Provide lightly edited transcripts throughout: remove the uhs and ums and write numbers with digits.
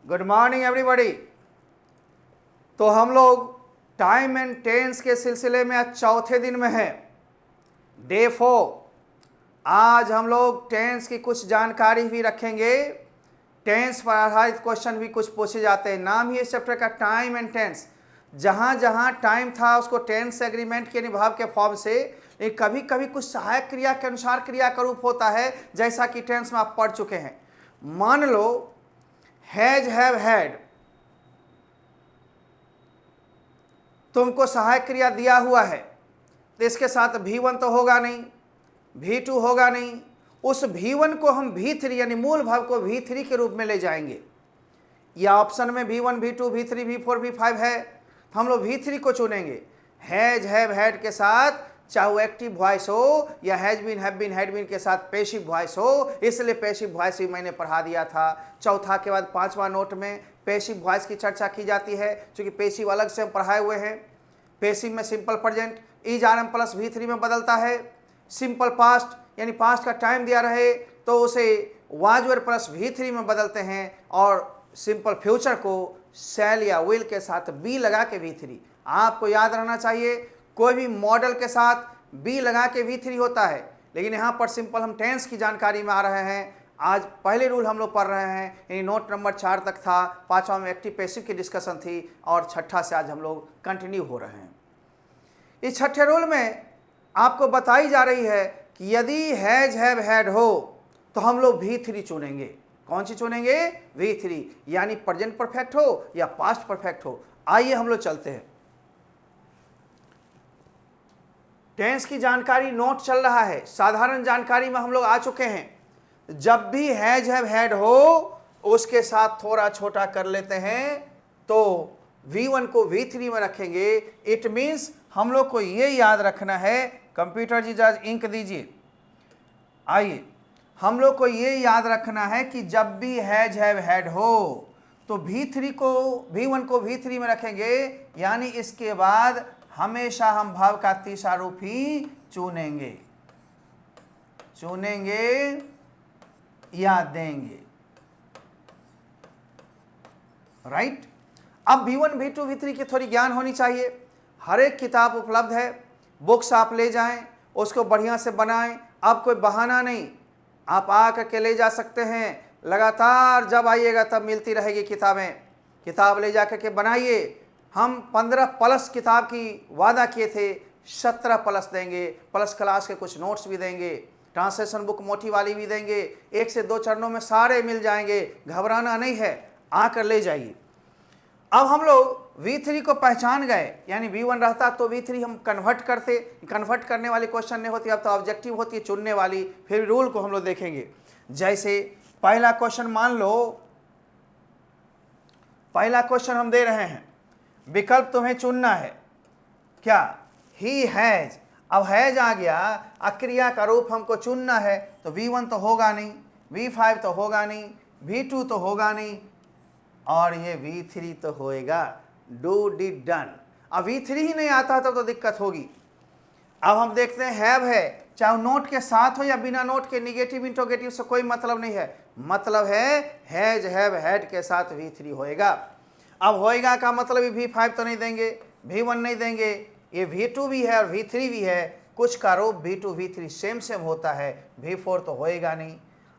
Good morning everybody. तो हम लोग टाइम एंड टेंस के सिलसिले में आज चौथे दिन में है, डे 4। आज हम लोग टेंस की कुछ जानकारी भी रखेंगे। टेंस पर आधारित क्वेश्चन भी कुछ पूछे जाते हैं। नाम ही इस चैप्टर का टाइम एंड टेंस। जहाँ जहाँ टाइम था उसको टेंस एग्रीमेंट के निभाव के फॉर्म से, लेकिन कभी कभी कुछ सहायक क्रिया के अनुसार क्रिया का रूप होता है, जैसा कि टेंस में आप पढ़ चुके हैं। मान लो हैज हैव हैड, तुमको सहायक क्रिया दिया हुआ है, तो इसके साथ V1 तो होगा नहीं, V2 होगा नहीं। उस V1 को हम V3 यानी मूल भाव को V3 के रूप में ले जाएंगे। या ऑप्शन में V1, V2, V3, V4, V5 है, तो हम लोग V3 को चुनेंगे। हैज हैव हैड के साथ चाहे वो एक्टिव वॉइस हो या has been, have been, had been के साथ पैसिव वॉइस हो, इसलिए पैसिव वॉइस भी मैंने पढ़ा दिया था। चौथा के बाद पांचवा नोट में पैसिव वॉइस की चर्चा की जाती है, क्योंकि पैसिव अलग से हम पढ़ाए हुए हैं। पैसिव में simple present is are am plus V3 में बदलता है। सिंपल पास्ट यानी पास्ट का टाइम दिया रहे तो उसे वाज वर प्लस V3 में बदलते हैं, और सिंपल फ्यूचर को शैल या विल के साथ बी लगा के V3। आपको याद रहना चाहिए, कोई भी मॉडल के साथ बी लगा के V3 होता है, लेकिन यहाँ पर सिंपल हम टेंस की जानकारी में आ रहे हैं। आज पहले रूल हम लोग पढ़ रहे हैं, यानी नोट नंबर 4 तक था, पांचवा में एक्टिव पैसिव की डिस्कशन थी, और छठा से आज हम लोग कंटिन्यू हो रहे हैं। इस छठे रूल में आपको बताई जा रही है कि यदि हैज हैव हैड हो तो हम लोग V3 चुनेंगे। कौन सी चुनेंगे? V3, यानी प्रेजेंट परफेक्ट हो या पास्ट परफेक्ट हो। आइए हम लोग चलते हैं। टेंस की जानकारी नोट चल रहा है, साधारण जानकारी में हम लोग आ चुके हैं। जब भी हैज हैव हैड हो उसके साथ थोड़ा छोटा कर लेते हैं तो V1 को V3 में रखेंगे। इट मीन्स हम लोग को ये याद रखना है, कंप्यूटर जी जरा इंक दीजिए। आइए, हम लोग को ये याद रखना है कि जब भी हैज हैव हैड हो तो V1 को V3 में रखेंगे, यानी इसके बाद हमेशा हम भाव का तीसरा रूप ही चुनेंगे या देंगे। राइट। अब V1, V2, V3 की थोड़ी ज्ञान होनी चाहिए। हर एक किताब उपलब्ध है, बुक्स आप ले जाएं, उसको बढ़िया से बनाएं। अब कोई बहाना नहीं, आप आ करके ले जा सकते हैं। लगातार जब आइएगा तब मिलती रहेगी किताबें। किताब ले जा करके बनाइए। हम 15 प्लस किताब की वादा किए थे, 17 प्लस देंगे, प्लस क्लास के कुछ नोट्स भी देंगे, ट्रांसलेशन बुक मोटी वाली भी देंगे। 1 से 2 चरणों में सारे मिल जाएंगे, घबराना नहीं है, आकर ले जाइए। अब हम लोग V3 को पहचान गए, यानी V1 रहता तो V3 हम कन्वर्ट करते। कन्वर्ट करने वाली क्वेश्चन नहीं होती, अब तो ऑब्जेक्टिव होती है, चुनने वाली। फिर रूल को हम लोग देखेंगे। जैसे पहला क्वेश्चन मान लो, पहला क्वेश्चन हम दे रहे हैं, विकल्प तुम्हें चुनना है। क्या? He has. अब हैज आ गया, अक्रिया का रूप हमको चुनना है, तो V1 तो होगा नहीं, V5 तो होगा नहीं, V2 तो होगा नहीं, और ये V3 तो होएगा। Do, did, done. अब V3 ही नहीं आता तो दिक्कत होगी। अब हम देखते हैं हैव है, चाहे नोट के साथ हो या बिना नोट के, निगेटिव इंट्रोगेटिव से कोई मतलब नहीं है। मतलब है हैज हैव हैड के साथ V3 होएगा। अब होएगा का मतलब ही V5 तो नहीं देंगे, V1 नहीं देंगे, ये V2 भी है और V3 भी है। कुछ का रूप V2, V3 सेम होता है, V4 तो होएगा नहीं।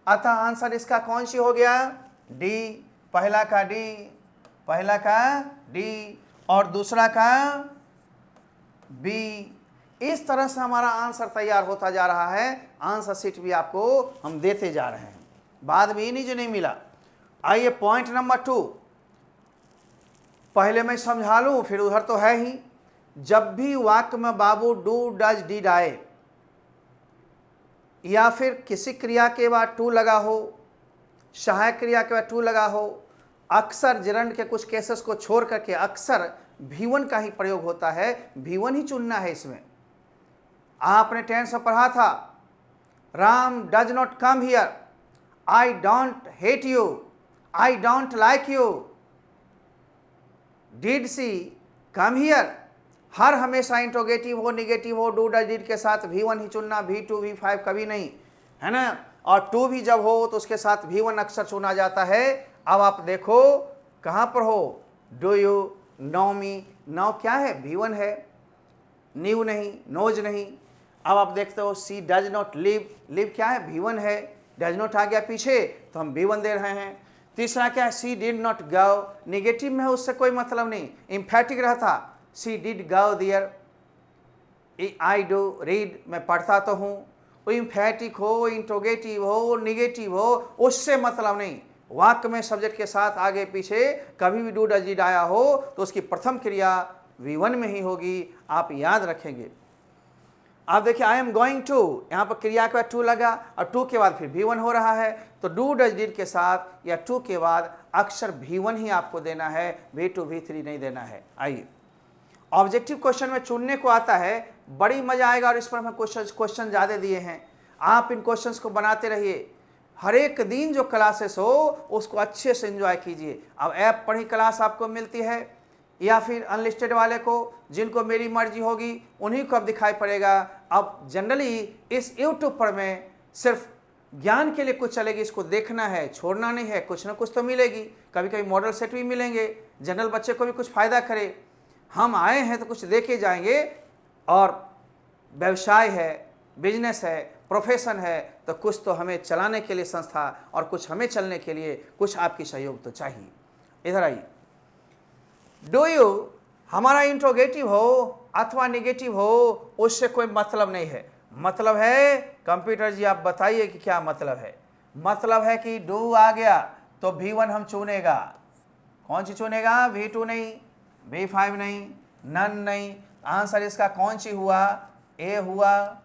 अतः आंसर इसका कौन सी हो गया? डी। पहला का डी और दूसरा का बी। इस तरह से हमारा आंसर तैयार होता जा रहा है। आंसर शीट भी आपको हम देते जा रहे हैं, बाद में ये नहीं जो नहीं मिला। आइए पॉइंट नंबर 2, पहले मैं समझा लूं, फिर उधर तो है ही। जब भी वाक्य में बाबू, डू, डज, डिड आए, या फिर किसी क्रिया के बाद टू लगा हो, सहायक क्रिया के बाद टू लगा हो, अक्सर जिरंड के कुछ केसेस को छोड़ करके अक्सर V1 का ही प्रयोग होता है। V1 ही चुनना है इसमें। आपने टेंस में पढ़ा था, Ram does not come here, I don't hate you, I don't like you, did she come here. हर हमेशा इंट्रोगेटिव हो, निगेटिव हो, डू, डज, डिड के साथ V1 ही चुनना, V2, V5 कभी नहीं, है ना। और टू भी जब हो तो उसके साथ V1 अक्सर चुना जाता है। अब आप देखो कहाँ पर हो? Do you know me? No क्या है? V1 है, न्यू नहीं, नोज नहीं। अब आप देखते हो सी डज नॉट लिव, लिव क्या है? V1 है, डज नॉट आ गया पीछे तो हम V1 दे रहे हैं। तीसरा क्या है? She did not go, negative में है, उससे कोई मतलब नहीं, इम्फेटिक रहता, she did go there. I do read, मैं पढ़ता तो हूँ, वो इम्फेटिक हो, इंट्रोगेटिव हो, निगेटिव हो, उससे मतलब नहीं। वाक्य में सब्जेक्ट के साथ आगे पीछे कभी भी डू डज डिड आया हो तो उसकी प्रथम क्रिया V1 में ही होगी, आप याद रखेंगे। आप देखिए आई एम गोइंग टू, यहाँ पर क्रिया के बाद टू लगा और टू के बाद फिर V1 हो रहा है, तो डू डज डिड के साथ या टू के बाद अक्सर V1 ही आपको देना है, V2 V3 नहीं देना है। आइए ऑब्जेक्टिव क्वेश्चन में चुनने को आता है, बड़ी मजा आएगा, और इस पर हमें क्वेश्चन ज़्यादा दिए हैं। आप इन क्वेश्चंस को बनाते रहिए, हर एक दिन जो क्लासेस हो उसको अच्छे से एंजॉय कीजिए। अब ऐप पर ही क्लास आपको मिलती है या फिर अनलिस्टेड वाले को, जिनको मेरी मर्जी होगी उन्हीं को अब दिखाई पड़ेगा। अब जनरली इस यूट्यूब पर मैं सिर्फ ज्ञान के लिए कुछ चलेगी, इसको देखना है, छोड़ना नहीं है, कुछ ना कुछ तो मिलेगी। कभी कभी मॉडल सेट भी मिलेंगे, जनरल बच्चे को भी कुछ फ़ायदा करे। हम आए हैं तो कुछ देखे जाएंगे, और व्यवसाय है, बिजनेस है, प्रोफेशन है, तो कुछ तो हमें चलाने के लिए संस्था और कुछ हमें चलने के लिए कुछ आपकी सहयोग तो चाहिए। इधर आइए, डू यू हमारा इंट्रोगेटिव हो अथवा निगेटिव हो उससे कोई मतलब नहीं है। मतलब है कंप्यूटर जी आप बताइए कि क्या मतलब है? मतलब है कि डू आ गया तो V1 हम चुनेगा। कौन सी चुनेगा? V2 नहीं, V5 नहीं, नन नहीं। आंसर इसका कौन सी हुआ? ए हुआ।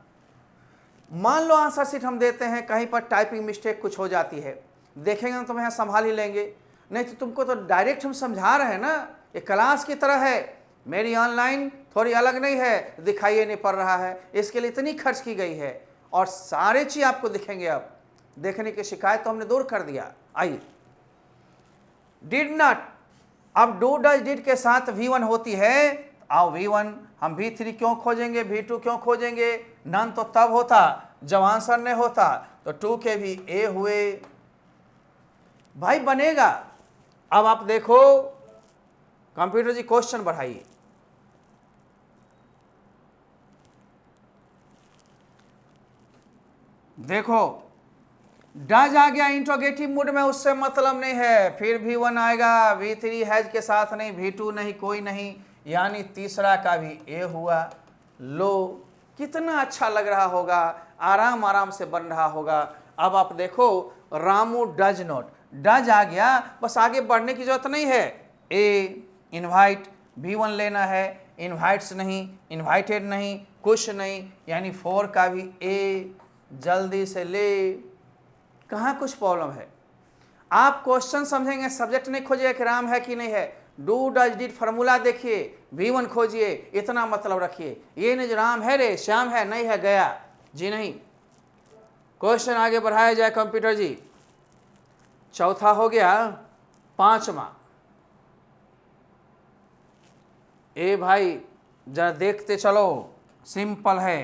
मान लो आंसर शीट हम देते हैं, कहीं पर टाइपिंग मिस्टेक कुछ हो जाती है, देखेंगे तो हम यहाँ संभाल ही लेंगे, नहीं तो तुमको तो डायरेक्ट हम समझा रहे हैं ना, ये क्लास की तरह है। मेरी ऑनलाइन थोड़ी अलग नहीं है, दिखाइए नहीं पड़ रहा है, इसके लिए इतनी खर्च की गई है और सारे चीज आपको दिखेंगे। अब देखने की शिकायत तो हमने दूर कर दिया। आइए, डिड नॉट, अब डू डज डिड के साथ V1 होती है, आओ V1, हम V3 क्यों खोजेंगे, V2 क्यों खोजेंगे? नन तो तब होता जब आंसर नहीं होता, तो टू के भी ए हुए भाई, बनेगा। अब आप देखो कंप्यूटर जी क्वेश्चन बढ़ाइए। देखो डज आ गया इंट्रोगेटिव मूड में, उससे मतलब नहीं है, फिर V1 आएगा, V3 हैज के साथ नहीं, V2 नहीं, कोई नहीं, यानी तीसरा का भी ए हुआ। लो कितना अच्छा लग रहा होगा, आराम आराम से बन रहा होगा। अब आप देखो रामू डज नॉट, डज आ गया, बस आगे बढ़ने की जरूरत नहीं है। ए इनवाइट, V1 लेना है, इनवाइट्स नहीं, इनवाइटेड नहीं, कुछ नहीं, यानी 4 का भी ए, जल्दी से ले। कहाँ कुछ प्रॉब्लम है? आप क्वेश्चन समझेंगे, सब्जेक्ट नहीं खोजिए कि राम है कि नहीं है। डू डज डिड फार्मूला देखिए, V1 खोजिए, इतना मतलब रखिए। ये नहीं जो राम है रे श्याम है, नहीं है गया जी, नहीं। क्वेश्चन आगे बढ़ाया जाए कंप्यूटर जी। चौथा हो गया, पांचवा। ए भाई जरा देखते चलो, सिंपल है।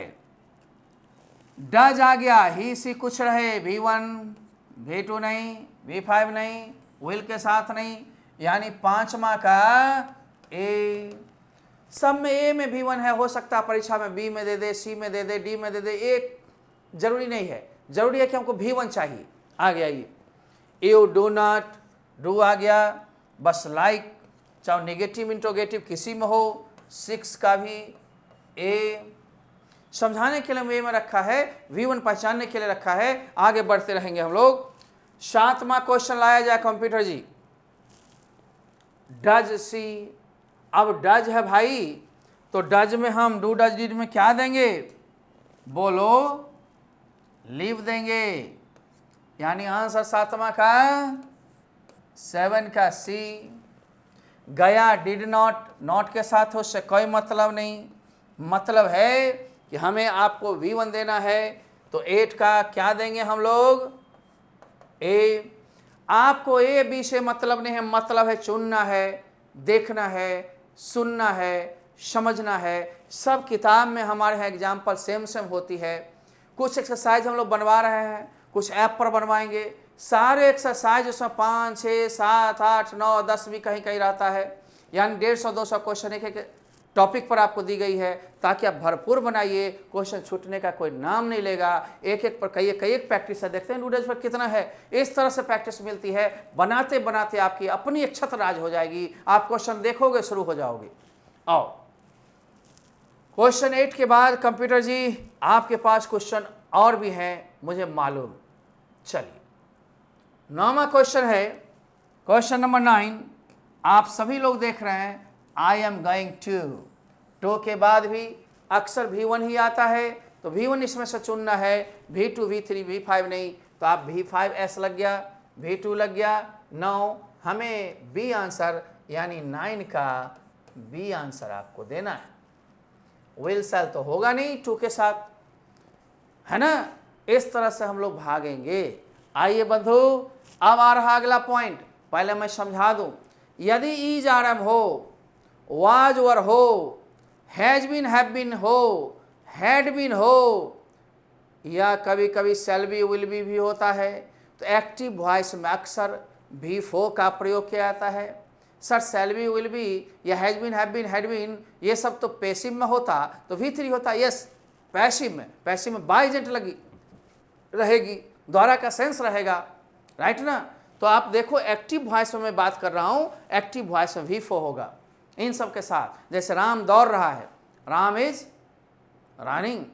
डज आ गया, ही सी कुछ रहे, V1 V2 नहीं, V5 नहीं, विल के साथ नहीं, यानी पांचवा का ए। सब में ए में V1 है, हो सकता है परीक्षा में बी में दे दे, सी में दे दे, डी में दे दे, एक जरूरी नहीं है, जरूरी है कि हमको V1 चाहिए। आ गया ये यू डू नॉट, डू आ गया, बस लाइक, चाहे नेगेटिव इंट्रोगेटिव किसी में हो, 6 का भी ए। समझाने के लिए ए में रखा है, V1 पहचानने के लिए रखा है। आगे बढ़ते रहेंगे हम लोग। 7वां क्वेश्चन लाया जाए कंप्यूटर जी। डज सी, अब डज है भाई, तो डज में हम डू डज डिड में क्या देंगे? बोलो, लीव देंगे, यानी आंसर 7वां का 7 का सी। गया डिड नॉट, नॉट के साथ हो, उससे कोई मतलब नहीं, मतलब है कि हमें आपको V1 देना है, तो 8 का क्या देंगे हम लोग? ए। आपको ए बी से मतलब नहीं है, मतलब है चुनना है, देखना है, सुनना है, समझना है। सब किताब में हमारे यहाँ एग्जाम्पल सेम सेम होती है। कुछ एक्सरसाइज हम लोग बनवा रहे हैं, कुछ ऐप पर बनवाएंगे, सारे एक्सरसाइज उसमें 5, 6, 7, 8, 9, 10 भी कहीं कहीं रहता है, यानी 150-200 क्वेश्चन एक एक टॉपिक पर आपको दी गई है, ताकि आप भरपूर बनाइए, क्वेश्चन छूटने का कोई नाम नहीं लेगा। एक एक पर कई एक प्रैक्टिस है, देखते हैं नूडल्स पर कितना है। इस तरह से प्रैक्टिस मिलती है, बनाते बनाते आपकी अपनी एक छतराज हो जाएगी, आप क्वेश्चन देखोगे शुरू हो जाओगे। आओ क्वेश्चन 8 के बाद कंप्यूटर जी आपके पास क्वेश्चन और भी हैं, मुझे मालूम। चलिए 9वां क्वेश्चन है, क्वेश्चन नंबर 9। आप सभी लोग देख रहे हैं, आई एम गोइंग टू के बाद भी अक्सर V1 ही आता है, तो V1 इसमें से चुनना है, V2, V3, V5 नहीं, तो आप V5S लग गया, V2 लग गया। 9 हमें B आंसर यानी 9 का B आंसर आपको देना है। विल सेल तो होगा नहीं 2 के साथ, है ना। इस तरह से हम लोग भागेंगे। आइए बंधु, अब आ रहा अगला पॉइंट, पहले मैं समझा दूं। यदि ईज आरएम हो, वाज वर हो, हैज बीन हैव बीन हो, हैड बीन हो, या कभी कभी शैल बी विल बी भी होता है, तो एक्टिव वॉइस में अक्सर V4 का प्रयोग किया जाता है। Sir shall be will be या has been have been had been ये सब तो पैसिव में होता, तो V3 होता। यस, पैसिव में बाय एजेंट लगी रहेगी, द्वारा का सेंस रहेगा, राइट ना। तो आप देखो एक्टिव वॉइस में मैं बात कर रहा हूं, एक्टिव वॉइस में V4 होगा इन सब के साथ। जैसे राम दौड़ रहा है, राम इज रनिंग।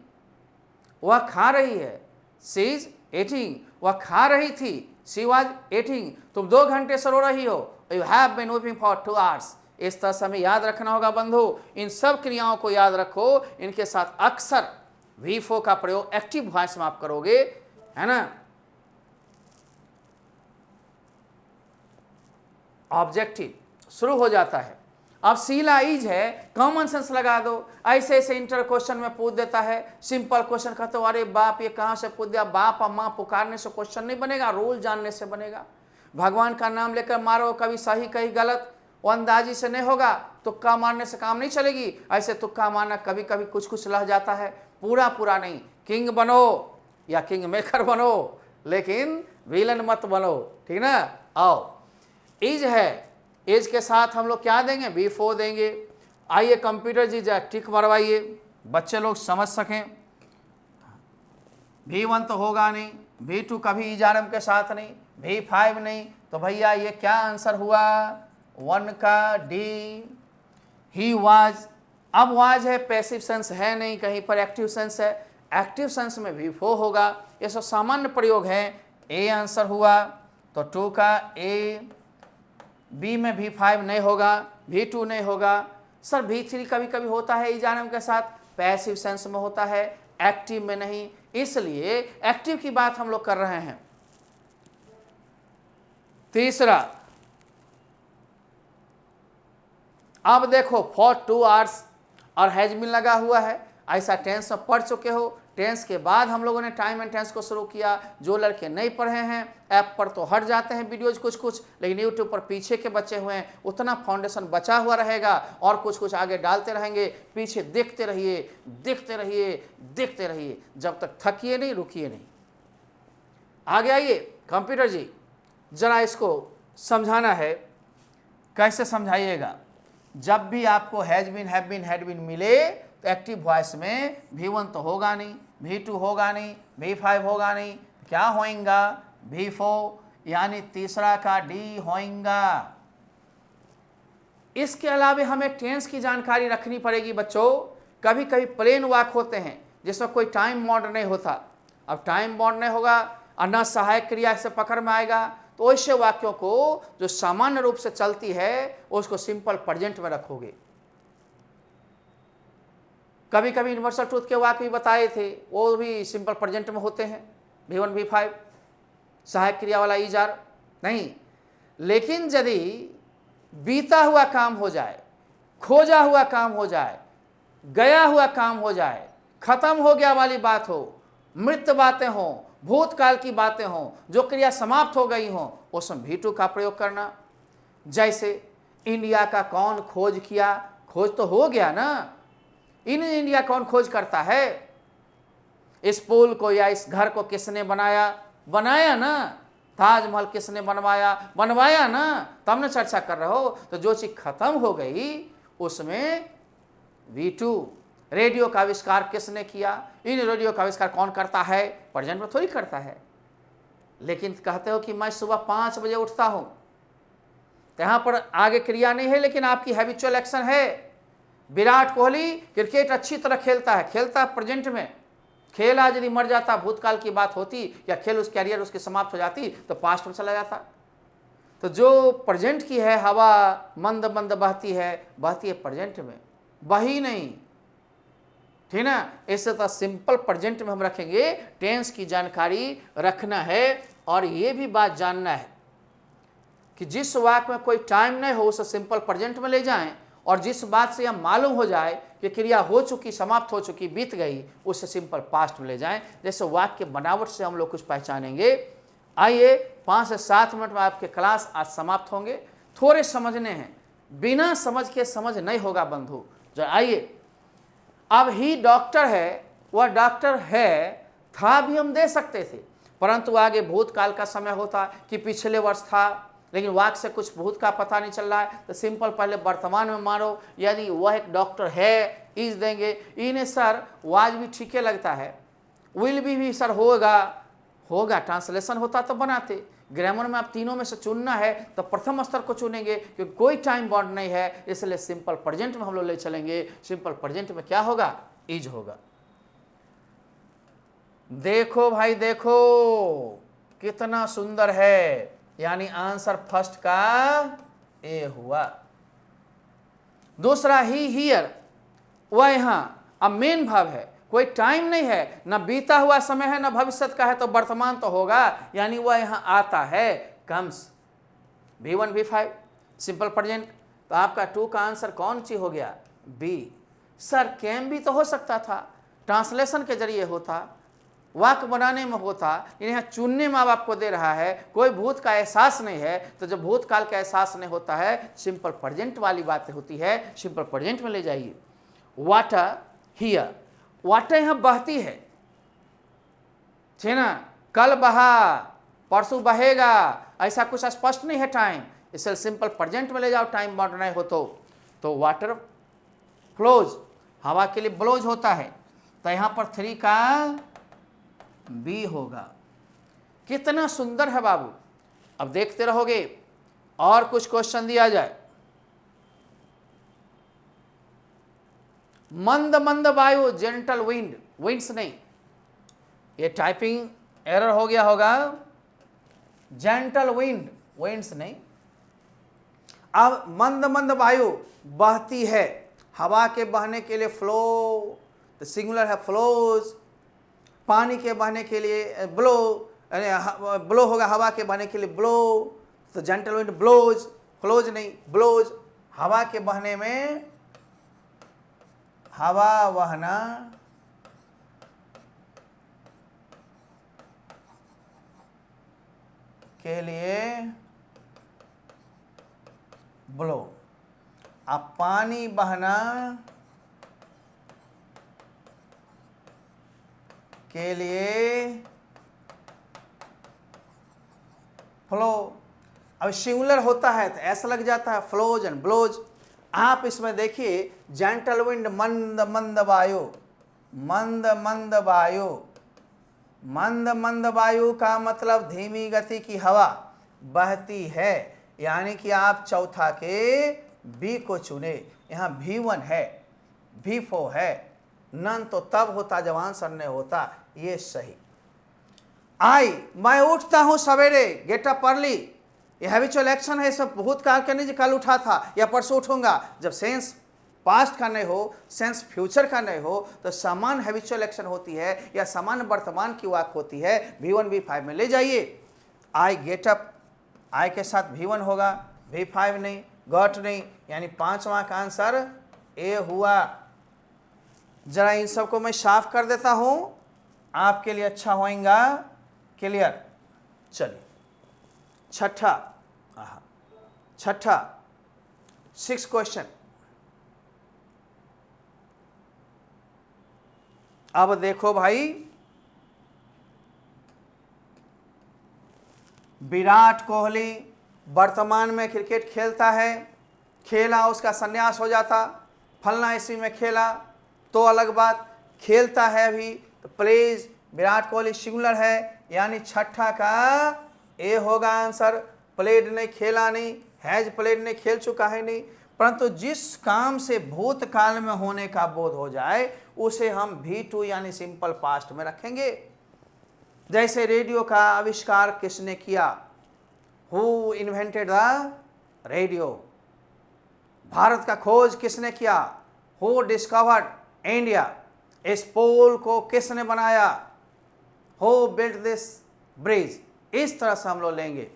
वह खा रही है, शी इज एटिंग। वह खा रही थी, शी वाज एटिंग। तुम 2 घंटे से रो रही हो, you have been weeping for 2 hours. इस तरह से हमें याद रखना होगा बंधु, इन सब क्रियाओं को याद रखो, इनके साथ अक्सर V4 का प्रयोग एक्टिव वॉइस में आप करोगे, है ना। ऑब्जेक्टिव शुरू हो जाता है। अब शीला इज है, कॉमन सेंस लगा दो। ऐसे ऐसे इंटर क्वेश्चन में पूछ देता है, सिंपल क्वेश्चन कहते हो अरे बाप ये कहाँ से पूछ दिया। बाप और माँ पुकारने से क्वेश्चन नहीं बनेगा, रूल जानने से बनेगा। भगवान का नाम लेकर मारो, कभी सही कहीं गलत, वो अंदाजी से नहीं होगा। तुक्का मारने से काम नहीं चलेगी। ऐसे तुक्का मारना कभी कभी कुछ कुछ लह जाता है, पूरा पूरा नहीं। किंग बनो या किंग मेकर बनो, लेकिन विलन मत बनो, ठीक ना। आओ इज है, एज के साथ हम लोग क्या देंगे, V4 देंगे। आइए कंप्यूटर जी जा टिक मरवाइए, बच्चे लोग समझ सकें। V1 तो होगा नहीं, V2 कभी इजारम के साथ नहीं, V5 नहीं, तो भैया ये क्या आंसर हुआ, 1 का D। ही वाज, अब वाज है, पैसिव सेंस है नहीं, कहीं पर एक्टिव सेंस है। एक्टिव सेंस में V4 होगा। ये सब सामान्य प्रयोग है। A आंसर हुआ, तो 2 का A। B में V5 नहीं होगा, V2 नहीं होगा। सर V3 कभी कभी होता है इजारम के साथ, पैसिव सेंस में होता है, एक्टिव में नहीं, इसलिए एक्टिव की बात हम लोग कर रहे हैं। तीसरा, अब देखो फॉर 2 आवर्स और हैज बीन लगा हुआ है। ऐसा टेंस में पढ़ चुके हो। टेंस के बाद हम लोगों ने टाइम एंड टेंस को शुरू किया। जो लड़के नहीं पढ़े हैं, ऐप पर तो हट जाते हैं वीडियोज कुछ कुछ, लेकिन यूट्यूब पर पीछे के बचे हुए हैं, उतना फाउंडेशन बचा हुआ रहेगा और कुछ कुछ आगे डालते रहेंगे। पीछे देखते रहिए, देखते रहिए, देखते रहिए, जब तक थकिए नहीं, रुकिए नहीं। आगे आइए कंप्यूटर जी, जरा इसको समझाना है। कैसे समझाइएगा। जब भी आपको has been, have been, had been मिले, तो एक्टिव वॉइस में V1 तो होगा नहीं, V2 होगा नहीं, V5 होगा नहीं, क्या होएगा, V4, यानी तीसरा का D होएगा। इसके अलावा हमें टेंस की जानकारी रखनी पड़ेगी बच्चों। कभी कभी प्लेन वाक्य होते हैं जिसमें कोई टाइम बाउंड नहीं होता। अब टाइम बाउंड नहीं होगा और न सहायक क्रिया से पकड़ में आएगा, तो ऐसे वाक्यों को जो सामान्य रूप से चलती है उसको सिंपल प्रेजेंट में रखोगे। कभी कभी यूनिवर्सल ट्रूथ के वाक्य भी बताए थे, वो भी सिंपल प्रेजेंट में होते हैं, V1 V5, सहायक क्रिया वाला ईजार नहीं। लेकिन यदि बीता हुआ काम हो जाए, खोजा हुआ काम हो जाए, गया हुआ काम हो जाए, खत्म हो गया वाली बात हो, मृत बातें हों, भूतकाल की बातें हों, जो क्रिया समाप्त हो गई हों, उसमें V2 का प्रयोग करना। जैसे इंडिया का कौन खोज किया, खोज तो हो गया ना। इन इंडिया कौन खोज करता है, इस पुल को या इस घर को किसने बनाया, बनाया ना। ताजमहल किसने बनवाया, बनवाया ना, तब ना चर्चा कर रहे हो। तो जो चीज खत्म हो गई उसमें V2। रेडियो का आविष्कार किसने किया, इन रेडियो का आविष्कार कौन करता है, प्रेजेंट में थोड़ी करता है। लेकिन कहते हो कि मैं सुबह 5 बजे उठता हूं, तो यहां पर आगे क्रिया नहीं है लेकिन आपकी हैबिचुअल एक्शन है। विराट कोहली क्रिकेट अच्छी तरह खेलता है, खेलता है प्रेजेंट में। खेला यदि मर जाता, भूतकाल की बात होती, या खेल उस कैरियर उसकी समाप्त हो जाती, तो पास्ट में चला जाता। तो जो प्रेजेंट की है हवा मंद मंद बहती है प्रेजेंट में, बही नहीं, ठीक ना। इससे तो सिंपल प्रेजेंट में हम रखेंगे, टेंस की जानकारी रखना है। और ये भी बात जानना है कि जिस वाक्य में कोई टाइम नहीं हो उसे सिंपल प्रेजेंट में ले जाएं, और जिस बात से यह मालूम हो जाए कि क्रिया हो चुकी, समाप्त हो चुकी, बीत गई, उसे सिंपल पास्ट में ले जाएं। जैसे वाक्य बनावट से हम लोग कुछ पहचानेंगे। आइए 5 से 7 मिनट में आपके क्लास आज समाप्त होंगे। थोड़े समझने हैं, बिना समझ के समझ नहीं होगा बंधु। जो आइए, अब ही डॉक्टर है, वह डॉक्टर है, था भी हम दे सकते थे, परंतु आगे भूतकाल का समय होता कि पिछले वर्ष था, लेकिन वाक्य से कुछ भूत का पता नहीं चल रहा है, तो सिंपल पहले वर्तमान में मारो। यदि वह एक डॉक्टर है, इज देंगे। इन्हें सर वाज भी ठीक लगता है, विल भी सर होगा ट्रांसलेशन होता तो बनाते। ग्रामर में आप तीनों में से चुनना है तो प्रथम स्तर को चुनेंगे, क्योंकि कोई टाइम बॉन्ड नहीं है, इसलिए सिंपल प्रेजेंट में हम लोग ले चलेंगे। सिंपल प्रेजेंट में क्या होगा, इज होगा। देखो भाई देखो कितना सुंदर है, यानी आंसर फर्स्ट का ए हुआ। दूसरा ही हियर, वह यहां अब मेन भाव है, कोई टाइम नहीं है, ना बीता हुआ समय है ना भविष्य का है, तो वर्तमान तो होगा, यानी वह यहां आता है, comes. V1 V5 simple present, तो आपका 2 का आंसर कौन सी हो गया, बी। सर कैम भी तो हो सकता था, ट्रांसलेशन के जरिए होता, वाक्य बनाने में होता, यहाँ चुनने में अब आपको दे रहा है, कोई भूत का एहसास नहीं है। तो जब भूतकाल का एहसास नहीं होता है, सिंपल प्रेजेंट वाली बात होती है, सिंपल प्रेजेंट में ले जाइए। वाटर हियर, वाटर यहाँ बहती है, ठीक ना, कल बहा, परसों बहेगा, ऐसा कुछ स्पष्ट नहीं है टाइम, इसलिए सिंपल प्रेजेंट में ले जाओ, टाइम बाउंड नहीं हो तो वाटर फ्लोज, हवा के लिए ब्लोज होता है, तो यहाँ पर 3 का बी होगा। कितना सुंदर है बाबू। अब देखते रहोगे और कुछ क्वेश्चन दिया जाए। मंद मंद वायु, जेंटल विंड, विंड्स नहीं, ये टाइपिंग एरर हो गया होगा, जेंटल विंड, विंड्स नहीं। अब मंद मंद वायु बहती है, हवा के बहने के लिए फ्लो, तो सिंगुलर है फ्लोज। पानी के बहने के लिए ब्लो, ब्लो होगा, हवा के बहने के लिए ब्लो, तो जेंटल विंड ब्लोज, फ्लोज नहीं ब्लोज। हवा के बहने में, हवा बहना के लिए ब्लो, अब पानी बहना के लिए फ्लो। अब सिंगुलर होता है तो ऐसा लग जाता है, फ्लोज एंड ब्लोज। आप इसमें देखिए, जेंटल विंड मंद मंद वायु, मंद मंद वायु, मंद मंद वायु का मतलब धीमी गति की हवा बहती है, यानी कि आप चौथा के बी को चुने। यहाँ V1 है, V4 है, नन तो तब होता जब आंसर नहीं होता, ये सही। आई, मैं उठता हूं सवेरे, गेट अप अर्ली, ये हैबिचुअल एक्शन है, सब भूतकाल का नहीं, कल उठा था या परसों उठूंगा। जब सेंस पास्ट का नहीं हो, सेंस फ्यूचर का नहीं हो, तो समान हैबिचुअल एक्शन होती है या समान वर्तमान की वाक होती है। V1 V5 में ले जाइए। आई गेट अप, आई के साथ V1 होगा, V5 नहीं, गॉट नहीं, यानी 5वां का आंसर ए हुआ। जरा इन सबको मैं साफ कर देता हूं, आपके लिए अच्छा होएगा, क्लियर। चलिए छठा 6 क्वेश्चन। अब देखो भाई, विराट कोहली वर्तमान में क्रिकेट खेलता है, खेला उसका संन्यास हो जाता, फलना ईस्वी में खेला तो अलग बात, खेलता है अभी तो प्लेज विराट कोहली सिंगुलर है, यानी छठा का ए होगा आंसर। प्लेड नहीं, खेला नहीं, हैज प्लेड नहीं, खेल चुका है नहीं, परंतु जिस काम से भूतकाल में होने का बोध हो जाए उसे हम V2 यानी सिंपल पास्ट में रखेंगे। जैसे रेडियो का आविष्कार किसने किया, who invented the radio. Bharat का खोज किसने किया, हु डिस्कवर्ड इंडिया। इस पोल को किसने बनाया, हु बिल्ट दिस ब्रिज। इस तरह से हम लोग लेंगे।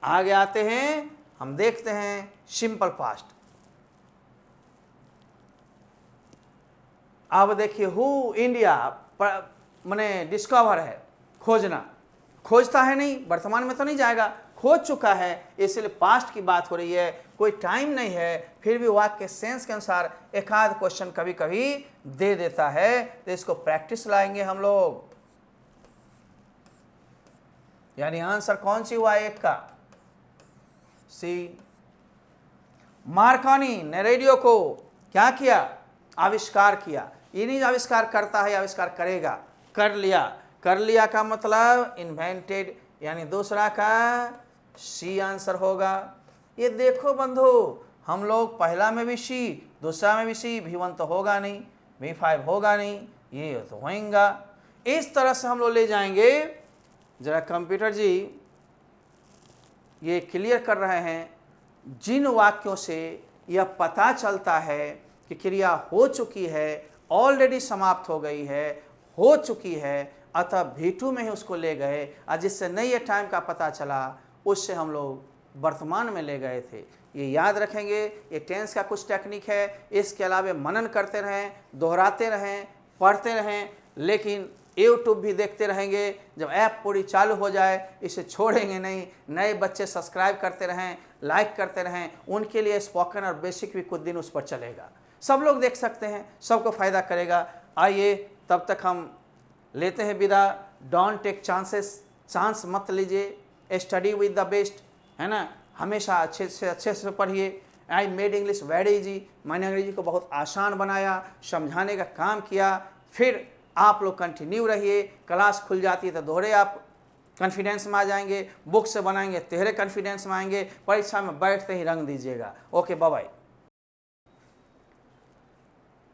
आगे आते हैं, हम देखते हैं सिंपल पास्ट। अब देखिए हु इंडिया माने डिस्कवर है, खोजना, खोजता है नहीं, वर्तमान में तो नहीं जाएगा, खोज चुका है, इसलिए पास्ट की बात हो रही है, कोई टाइम नहीं है, फिर भी वाक्य के सेंस के अनुसार एक आध क्वेश्चन कभी कभी दे देता है, तो इसको प्रैक्टिस लाएंगे हम लोग। यानी आंसर कौन सी हुआ 8 का, सी। मार्कोनी ने रेडियो को क्या किया, आविष्कार किया। ये नहीं आविष्कार करता है, आविष्कार करेगा, कर लिया। कर लिया का मतलब इन्वेंटेड, यानी दूसरा का सी आंसर होगा। ये देखो बंधु, हम लोग पहला में भी सी, दूसरा में भी सी, V1 तो होगा नहीं, V5 होगा नहीं, ये तो होएगा। इस तरह से हम लोग ले जाएंगे। जरा कंप्यूटर जी ये क्लियर कर रहे हैं, जिन वाक्यों से यह पता चलता है कि क्रिया हो चुकी है, ऑलरेडी समाप्त हो गई है, हो चुकी है, अतः V2 में ही उसको ले गए, और जिससे नहीं ये टाइम का पता चला उससे हम लोग वर्तमान में ले गए थे। ये याद रखेंगे, ये टेंस का कुछ टेक्निक है। इसके अलावा मनन करते रहें, दोहराते रहें, पढ़ते रहें, लेकिन यूट्यूब भी देखते रहेंगे। जब ऐप पूरी चालू हो जाए इसे छोड़ेंगे नहीं। नए बच्चे सब्सक्राइब करते रहें, लाइक करते रहें, उनके लिए स्पोकन और बेसिक भी कुछ दिन उस पर चलेगा, सब लोग देख सकते हैं, सबको फ़ायदा करेगा। आइए तब तक हम लेते हैं विदा। डोंट टेक चांसेस, चांस मत लीजिए, स्टडी विद द बेस्ट, है ना। हमेशा अच्छे से पढ़िए। I made English very easy, मैंने अंग्रेजी को बहुत आसान बनाया, समझाने का काम किया। फिर आप लोग कंटिन्यू रहिए, क्लास खुल जाती है तो दोहरे आप कॉन्फिडेंस में आ जाएंगे, बुक से बनाएंगे तेहरे कॉन्फिडेंस में आएंगे, परीक्षा में बैठते ही रंग दीजिएगा। Okay, bye bye.